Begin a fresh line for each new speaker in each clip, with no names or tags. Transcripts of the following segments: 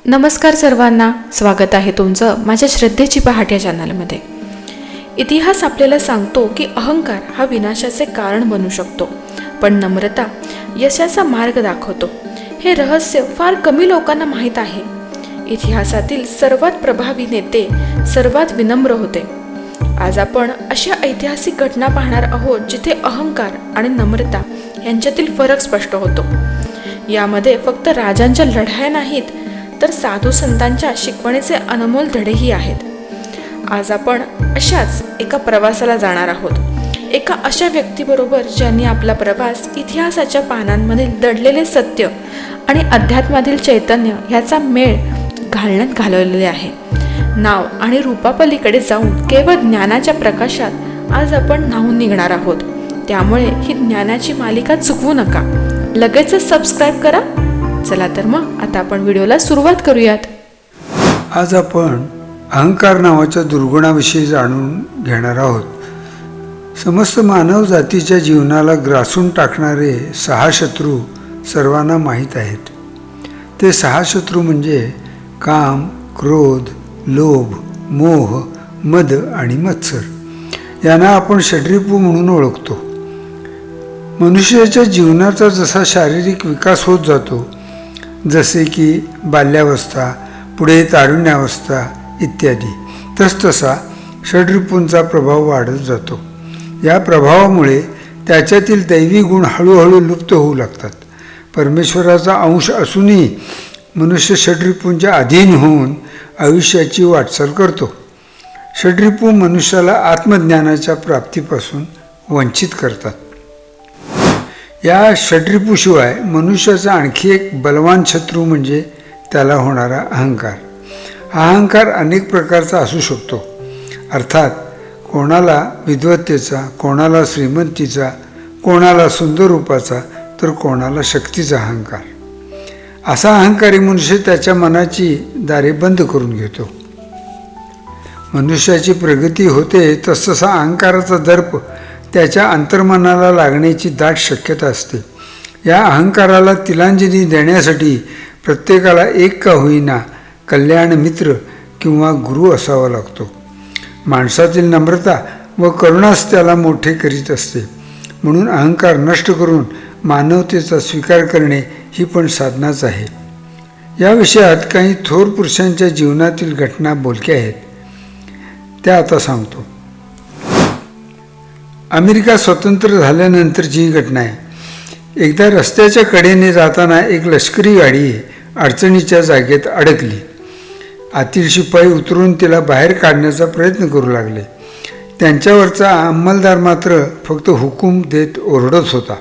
नमस्कार सर्वांना, स्वागत आहे तुमचं माझ्या श्रद्धेची पहाट या चॅनलमध्ये. इतिहास आपल्याला सांगतो की अहंकार हा विनाशाचे कारण बनू शकतो, पण नम्रता यशाचा मार्ग दाखवतो. हे रहस्य फार कमी लोकांना माहीत आहे. इतिहासातील सर्वात प्रभावी नेते सर्वात विनम्र होते. आज आपण अशा ऐतिहासिक घटना पाहणार आहोत जिथे अहंकार आणि नम्रता यांच्यातील फरक स्पष्ट होतो. यामध्ये फक्त राजांच्या लढाया नाहीत, तर साधू संतांच्या शिकवणीचे अनमोल धडेही आहेत. आज आपण अशाच एका प्रवासाला जाणार आहोत, एका अशा व्यक्तीबरोबर ज्यांनी आपला प्रवास इतिहासाच्या पानांमध्ये दडलेले सत्य आणि अध्यात्मातील चैतन्य ह्याचा मेळ घालण्यात घालवलेले आहे. नाव आणि रूपापलीकडे जाऊन केवळ ज्ञानाच्या प्रकाशात आज आपण न्हावून निघणार आहोत. त्यामुळे ही ज्ञानाची मालिका चुकवू नका. लगेचच सबस्क्राईब करा. चला तर मग आता आपण व्हिडिओला सुरुवात करूयात.
आज आपण अहंकार नावाच्या दुर्गुणाविषयी जाणून घेणार आहोत. समस्त मानव जातीच्या जीवनाला ग्रासून टाकणारे 6 शत्रू सर्वांना माहीत आहेत. ते 6 शत्रू म्हणजे काम, क्रोध, लोभ, मोह, मद आणि मत्सर. यांना आपण षड्रिपू म्हणून ओळखतो. मनुष्याच्या जीवनाचा जसा शारीरिक विकास होत जातो, जसे की बाल्यावस्था, पुढे तारुण्यावस्था इत्यादी, तसतसा षड्रिपूंचा प्रभाव वाढत जातो. या प्रभावामुळे त्याच्यातील दैवी गुण हळूहळू लुप्त होऊ लागतात. परमेश्वराचा अंश असूनही मनुष्य षड्रिपूंच्या अधीन होऊन आयुष्याची वाटचाल करतो. षड्रिपू मनुष्याला आत्मज्ञानाच्या प्राप्तीपासून वंचित करतात. या षड्रिपूशिवाय मनुष्याचा आणखी एक बलवान शत्रू म्हणजे त्याला होणारा अहंकार. हा अहंकार अनेक प्रकारचा असू शकतो. अर्थात कोणाला विद्वत्तेचा, कोणाला श्रीमंतीचा, कोणाला सुंदर रूपाचा, तर कोणाला शक्तीचा अहंकार. असा अहंकारी मनुष्य त्याच्या मनाची दारे बंद करून घेतो. मनुष्याची प्रगती होते तसतसा अहंकाराचा दर्प त्याच्या अंतर्मनाला लागण्याची दाट शक्यता असते. या अहंकाराला तिलांजली देण्यासाठी प्रत्येकाला एक का होईना कल्याण मित्र किंवा गुरु असावा लागतो. माणसातील नम्रता व करुणाच त्याला मोठे करीत असते. म्हणून अहंकार नष्ट करून मानवतेचा स्वीकार करणे ही पण साधनाच आहे. या विषयात काही थोर पुरुषांच्या जीवनातील घटना बोलक्या आहेत, त्या आता सांगतो. अमेरिका स्वतंत्र झाल्यानंतरची ही घटना आहे. एकदा रस्त्याच्या कडेने जाताना एक लष्करी गाडी अडचणीच्या जागेत अडकली. आतील शिपाई उतरून तिला बाहेर काढण्याचा प्रयत्न करू लागले. त्यांच्यावरचा अंमलदार मात्र फक्त हुकूम देत ओरडत होता.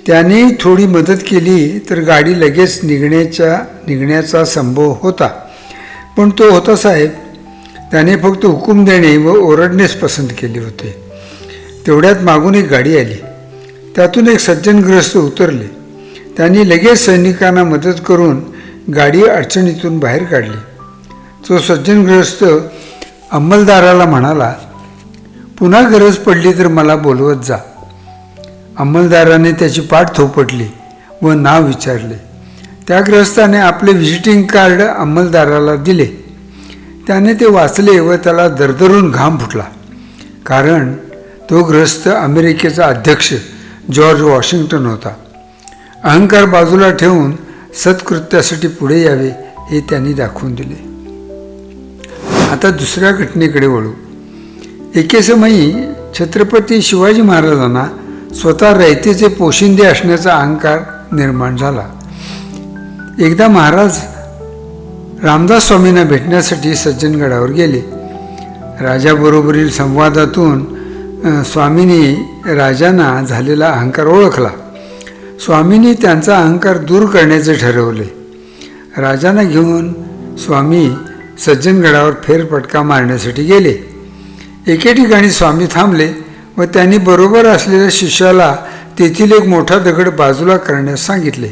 त्यानेही थोडी मदत केली तर गाडी लगेच निघण्याचा संभव होता. पण तो होता साहेब, त्याने फक्त हुकूम देणे व ओरडणेच पसंत केले होते. तेवढ्यात मागून एक गाडी आली. त्यातून एक सज्जन गृहस्थ उतरले. त्यांनी लगेच सैनिकांना मदत करून गाडी अडचणीतून बाहेर काढली. तो सज्जन गृहस्थ अंमलदाराला म्हणाला, पुन्हा गरज पडली तर मला बोलवत जा. अंमलदाराने त्याची पाठ थोपटली व नाव विचारले. त्या गृहस्थाने आपले व्हिजिटिंग कार्ड अंमलदाराला दिले. त्याने ते वाचले व त्याला दरदरून घाम फुटला. कारण तो गृहस्थ अमेरिकेचा अध्यक्ष जॉर्ज वॉशिंग्टन होता. अहंकार बाजूला ठेवून सत्कृत्यासाठी पुढे यावे हे त्यांनी दाखवून दिले. आता दुसऱ्या घटनेकडे वळू. एके समयी छत्रपती शिवाजी महाराजांना स्वतः रयतेचे पोशिंदे असण्याचा अहंकार निर्माण झाला. एकदा महाराज रामदास स्वामींना भेटण्यासाठी सज्जनगडावर गेले. राजाबरोबरील संवादातून स्वामींनी राजांना झालेला अहंकार ओळखला. स्वामींनी त्यांचा अहंकार दूर करण्याचे ठरवले. राजांना घेऊन स्वामी सज्जनगडावर फेरफटका मारण्यासाठी गेले. एके ठिकाणी स्वामी थांबले व त्यांनी बरोबर असलेल्या शिष्याला तेथील एक मोठा दगड बाजूला करण्यास सांगितले.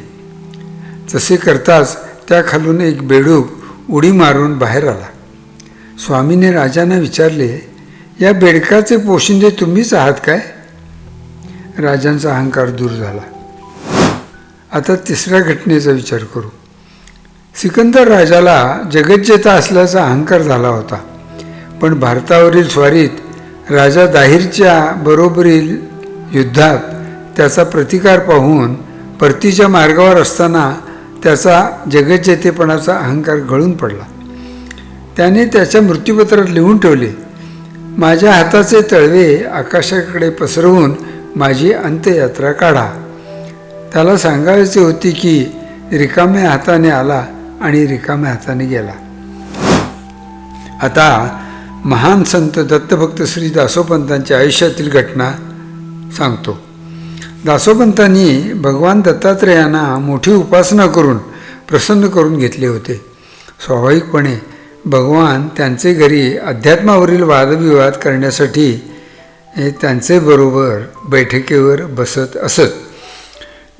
तसे करताच त्याखालून एक बेडूक उडी मारून बाहेर आला. स्वामीने राजांना विचारले, या बेडकाचे पोशिंदे तुम्हीच आहात काय? राजांचा अहंकार दूर झाला. आता तिसऱ्या घटनेचा विचार करू. सिकंदर राजाला जगज्जेता असल्याचा अहंकार झाला होता, पण भारतावरील स्वारीत राजा दाहिरच्या बरोबरील युद्धात त्याचा प्रतिकार पाहून परतीच्या मार्गावर असताना त्याचा जगज्जेतेपणाचा अहंकार गळून पडला. त्याने त्याच्या मृत्यूपत्रात लिहून ठेवले, माझ्या हाताचे तळवे आकाशाकडे पसरवून माझी अंत्ययात्रा काढा. त्याला सांगायचे होते की रिकाम्या हाताने आला आणि रिकाम्या हाताने गेला. आता महान संत दत्तभक्त श्री दासोपंतांच्या आयुष्यातील घटना सांगतो. दासोपंतांनी भगवान दत्तात्रेयांना मोठी उपासना करून प्रसन्न करून घेतले होते. स्वाभाविकपणे भगवान त्यांचे घरी अध्यात्मावरील वादविवाद करण्यासाठी त्यांचे बरोबर बैठकीवर बसत असत.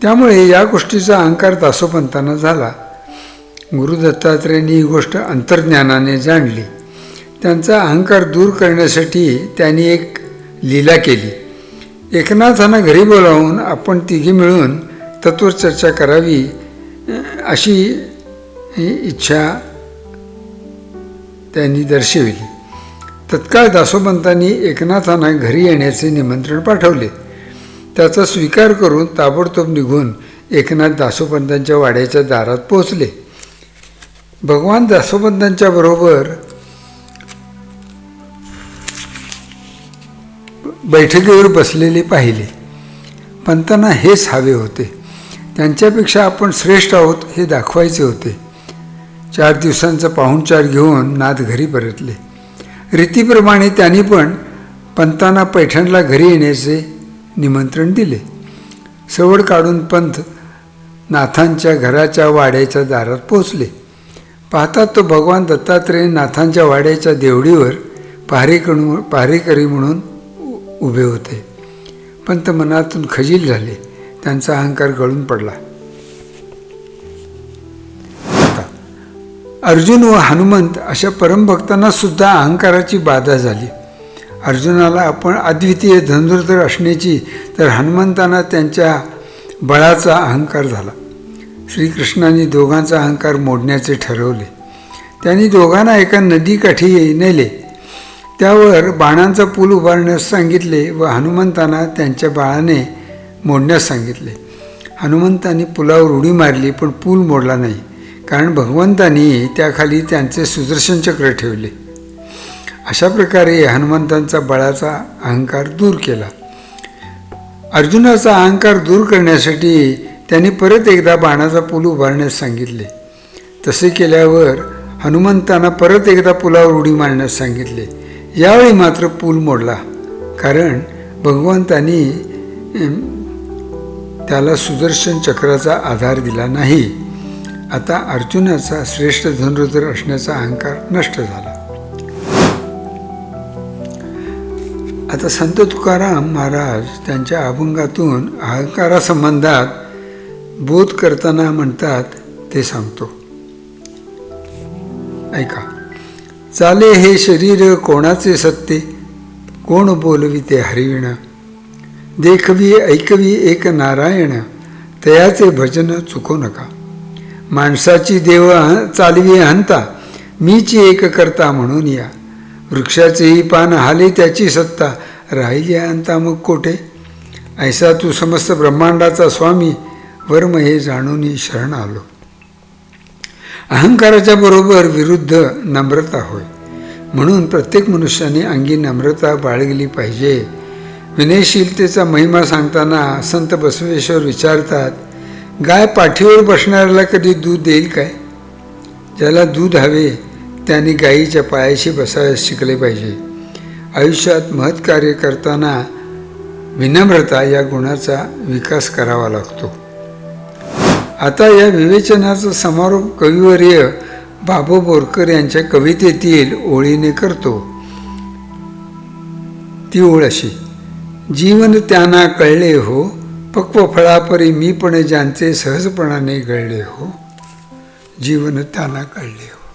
त्यामुळे या गोष्टीचा अहंकार दासोपंतांना झाला. गुरु दत्तात्रेयांनी ही गोष्ट अंतर्ज्ञानाने जाणली. त्यांचा अहंकार दूर करण्यासाठी त्यांनी एक लीला केली. एकनाथांना घरी बोलावून आपण तिघी मिळून तत्वचर्चा करावी अशी इच्छा त्यांनी दर्शविली. तत्काळ दासोपंतांनी एकनाथांना घरी येण्याचे निमंत्रण पाठवले. त्याचा स्वीकार करून ताबडतोब निघून एकनाथ दासोपंतांच्या वाड्याच्या दारात पोहोचले. भगवान दासोपंतांच्या बरोबर बैठकीवर बसलेले पाहिले. पंतांना हेच हवे होते. त्यांच्यापेक्षा आपण श्रेष्ठ आहोत हे दाखवायचे होते. 4 दिवसांचा पाहुणचार घेऊन नाथ घरी परतले. रीतीप्रमाणे त्यांनी पण पंतांना पैठणला घरी येण्याचे निमंत्रण दिले. सवड काढून पंत नाथांच्या घराच्या वाड्याच्या दारात पोचले. पाहतात तो भगवान दत्तात्रेय नाथांच्या वाड्याच्या देवडीवर पहारेकरी म्हणून उभे होते. पंत मनातून खजील झाले. त्यांचा अहंकार गळून पडला. आता अर्जुन व हनुमंत अशा परमभक्तांना सुद्धा अहंकाराची बाधा झाली. अर्जुनाला आपण अद्वितीय धनुर्धर असण्याची, तर हनुमंतांना त्यांच्या बळाचा अहंकार झाला. श्रीकृष्णाने दोघांचा अहंकार मोडण्याचे ठरवले. त्यांनी दोघांना एका नदीकाठी नेले. त्यावर बाणांचा पूल उभारण्यास सांगितले व हनुमंतांना त्यांच्या बाळाने मोडण्यास सांगितले. हनुमंतांनी पुलावर उडी मारली, पण पूल मोडला नाही, कारण भगवंतांनी त्याखाली त्यांचे सुदर्शन चक्र ठेवले. अशा प्रकारे हनुमंतांचा बळाचा अहंकार दूर केला. अर्जुनाचा अहंकार दूर करण्यासाठी त्यांनी परत एकदा बाणाचा पूल उभारण्यास सांगितले. तसे केल्यावर हनुमंतांना परत एकदा पुलावर उडी मारण्यास सांगितले. यावेळी मात्र पूल मोडला, कारण भगवंतांनी त्याला सुदर्शन चक्राचा आधार दिला नाही. आता अर्जुनाचा श्रेष्ठ धनुर्धर असण्याचा अहंकार नष्ट झाला. आता संत तुकाराम महाराज त्यांच्या अभंगातून अहंकारासंबंधात बोध करताना म्हणतात ते सांगतो, ऐका. चाले हे शरीर कोणाचे सत्ते, कोण बोलविते हरिविण. देखवी ऐकवी एक नारायण, तयाचे भजन चुको नका. माणसाची देव चालवी हंता, मीची एक करता म्हणून या. वृक्षाचेही पान हाले त्याची सत्ता, राहिली अंता मग कोठे. ऐसा तू समस्त ब्रह्मांडाचा स्वामी, वर्म हे जाणून शरण आलो. अहंकाराच्या बरोबर विरुद्ध नम्रता होय. म्हणून प्रत्येक मनुष्याने अंगी नम्रता बाळगली पाहिजे. विनयशीलतेचा महिमा सांगताना संत बसवेश्वर विचारतात, गाय पाठीवर बसणाऱ्याला कधी दूध देईल काय. ज्याला दूध हवे त्याने गायीच्या पायाशी बसायला शिकले पाहिजे. आयुष्यात महत्कार्य करताना विनम्रता या गुणाचा विकास करावा लागतो. आता या विवेचनाचा समारोप कविवर्य बाबू बोरकर यांच्या कवितेतील ओळीने करतो. ती ओळ अशी, जीवन त्यांना कळले हो, पक्व फळापरी मी पण ज्यांचे सहजपणाने गळले हो. जीवन त्यांना कळले हो.